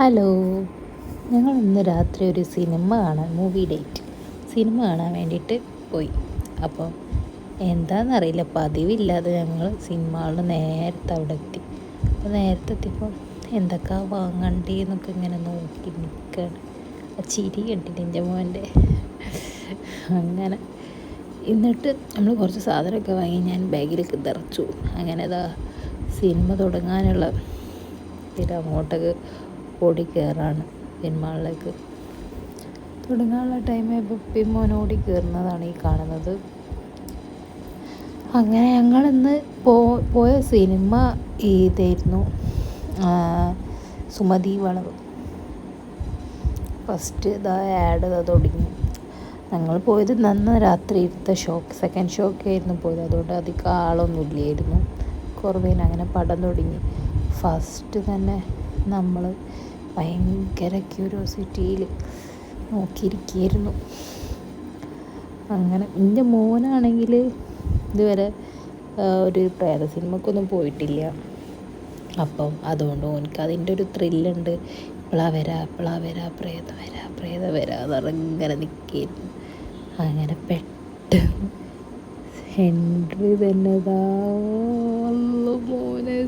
Hello, ഞങ്ങൾ ഇന്ന് രാത്രി ഒരു മൂവി ഡേറ്റ് സിനിമ കാണാൻ വേണ്ടിയിട്ട് പോയി. അപ്പോൾ എന്താണെന്നറിയില്ല, പതിവില്ലാതെ ഞങ്ങൾ സിനിമ ഹാളിൽ നേരത്തെ അവിടെ എത്തി. അപ്പോൾ നേരത്തെ എത്തിയപ്പോൾ എന്തൊക്കെ വാങ്ങണ്ടേന്നൊക്കെ ഇങ്ങനെ നോക്കി നിൽക്കുകയാണ്. ആ ചിരി കണ്ടിട്ട് എൻ്റെ മോൻ്റെ അങ്ങനെ. എന്നിട്ട് നമ്മൾ കുറച്ച് സാധനമൊക്കെ വാങ്ങി ഞാൻ ബാഗിലേക്ക് നിറച്ചു. അങ്ങനെ അതാ സിനിമ തുടങ്ങാനുള്ള അങ്ങോട്ടേക്ക് ഓടി കയറാണ്. സിനിമ ഹാളിലേക്ക് തുടങ്ങാനുള്ള ടൈമായപ്പോൾ മോൻ ഓടി കയറുന്നതാണ് ഈ കാണുന്നത്. അങ്ങനെ ഞങ്ങളിന്ന് പോയ സിനിമ ഇതായിരുന്നു, സുമതി വളവ്. ഫസ്റ്റ് ഇതാ ആഡ് തുടങ്ങി. ഞങ്ങൾ പോയത് നന്ന രാത്രിയിലത്തെ സെക്കൻഡ് ഷോക്ക് ആയിരുന്നു പോയത്. അതുകൊണ്ട് അധികം ആളൊന്നും ഇല്ലായിരുന്നു, കുറവേന. അങ്ങനെ പടം തുടങ്ങി. ഫസ്റ്റ് തന്നെ നമ്മൾ ഭയങ്കര ക്യൂരിയോസിറ്റിയിൽ നോക്കിയിരിക്കുകയായിരുന്നു. അങ്ങനെ എൻ്റെ മോനാണെങ്കിൽ ഇതുവരെ ഒരു പ്രേത സിനിമക്കൊന്നും പോയിട്ടില്ല. അപ്പം അതുകൊണ്ട് ഓനിക്ക് അതിൻ്റെ ഒരു ത്രില്ലുണ്ട്. ഇപ്പോഴാ വരാ പ്രേതം വരാ എന്നറിങ്ങനെ നിൽക്കുകയായിരുന്നു. അങ്ങനെ പെട്ടെന്ന് ഹെൻറി തന്നെ മോനെ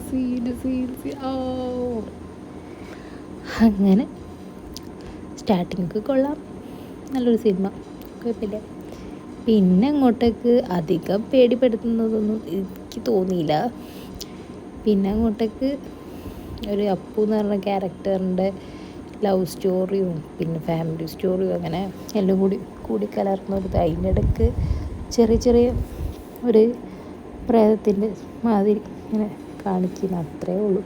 അങ്ങനെ സ്റ്റാർട്ടിങ് കൊള്ളാം, നല്ലൊരു സിനിമ, കുഴപ്പമില്ല. പിന്നെ അങ്ങോട്ടേക്ക് അധികം പേടിപ്പെടുത്തുന്നതൊന്നും എനിക്ക് തോന്നിയില്ല. പിന്നെ അങ്ങോട്ടേക്ക് ഒരു അപ്പു എന്ന് പറഞ്ഞ ക്യാരക്ടറിൻ്റെ ലവ് സ്റ്റോറിയും പിന്നെ ഫാമിലി സ്റ്റോറിയും അങ്ങനെ എല്ലാം കൂടി കലർന്നൊരു അതിൻ്റെ ഇടയ്ക്ക് ചെറിയ ഒരു പ്രേതത്തിൻ്റെ മാതിരി ഇങ്ങനെ കാണിക്കുന്ന അത്രേ ഉള്ളൂ.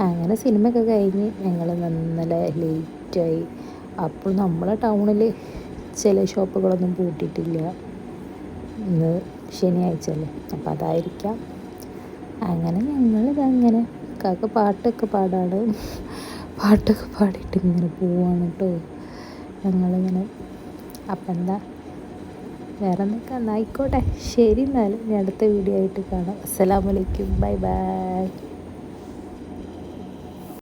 അങ്ങനെ സിനിമയൊക്കെ കഴിഞ്ഞ് ഞങ്ങൾ നല്ല ലേറ്റായി. അപ്പോൾ നമ്മളെ ടൗണിൽ ചില ഷോപ്പുകളൊന്നും പൂട്ടിയിട്ടില്ല, ഇന്ന് ശനിയാഴ്ച അല്ലേ, അപ്പം അതായിരിക്കാം. അങ്ങനെ ഞങ്ങളിതങ്ങനെ കാക്ക പാട്ടൊക്കെ പാടിയിട്ട് ഇങ്ങനെ പോവാണ് കേട്ടോ ഞങ്ങളിങ്ങനെ. അപ്പം എന്താ വേറെ എന്തൊക്കെ എന്നായിക്കോട്ടെ, ശരി. എന്നാലും ഞാൻ അടുത്ത വീഡിയോ ആയിട്ട് കാണാം. അസ്സലാമു അലൈക്കും, ബൈ.